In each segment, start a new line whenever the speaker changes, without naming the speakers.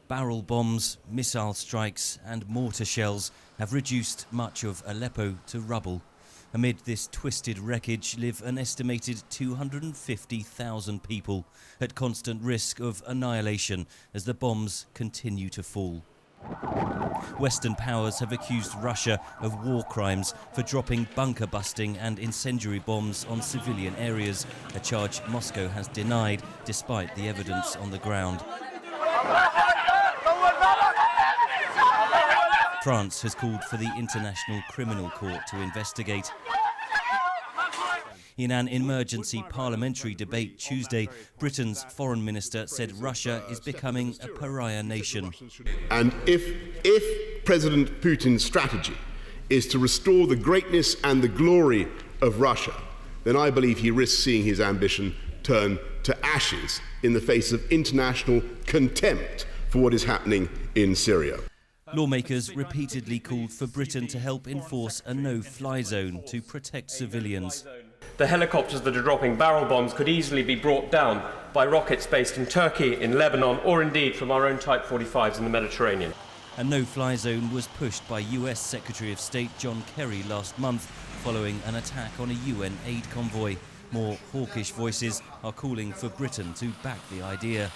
Barrel bombs, missile strikes and mortar shells have reduced much of Aleppo to rubble. Amid this twisted wreckage live an estimated 250,000 people at constant risk of annihilation as the bombs continue to fall. Western powers have accused Russia of war crimes for dropping bunker busting and incendiary bombs on civilian areas, a charge Moscow has denied despite the evidence on the ground. France has called for the International Criminal Court to investigate. In an emergency parliamentary debate Tuesday, Britain's foreign minister said Russia is becoming a pariah nation.
And if President Putin's strategy is to restore the greatness and the glory of Russia, then I believe he risks seeing his ambition turn to ashes in the face of international contempt for what is happening in Syria.
Lawmakers repeatedly called for Britain to help enforce a no-fly zone to protect civilians.
The helicopters that are dropping barrel bombs could easily be brought down by rockets based in Turkey, in Lebanon, or indeed from our own Type 45s in the Mediterranean.
A no-fly zone was pushed by US Secretary of State John Kerry last month following an attack on a UN aid convoy. More hawkish voices are calling for Britain to back the idea.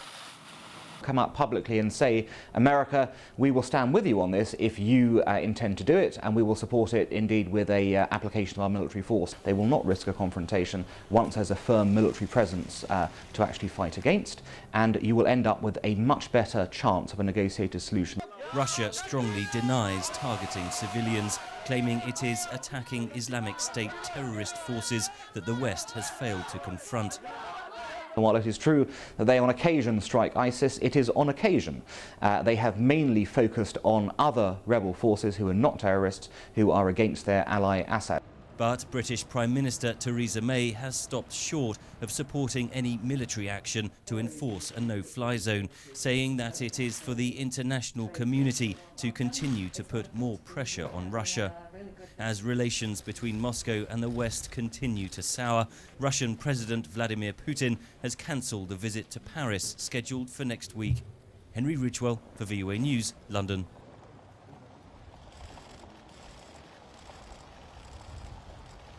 Come out publicly and say, America, we will stand with you on this if you intend to do it, and we will support it indeed with a application of our military force. They will not risk a confrontation once there's a firm military presence to actually fight against, and you will end up with a much better chance of a negotiated solution.
Russia strongly denies targeting civilians, claiming it is attacking Islamic State terrorist forces that the West has failed to confront.
And while it is true that they on occasion strike ISIS, it is on occasion. They have mainly focused on other rebel forces who are not terrorists, who are against their ally Assad.
But British Prime Minister Theresa May has stopped short of supporting any military action to enforce a no-fly zone, saying that it is for the international community to continue to put more pressure on Russia. As relations between Moscow and the West continue to sour, Russian President Vladimir Putin has cancelled the visit to Paris scheduled for next week. Henry Ridgwell for VOA News, London.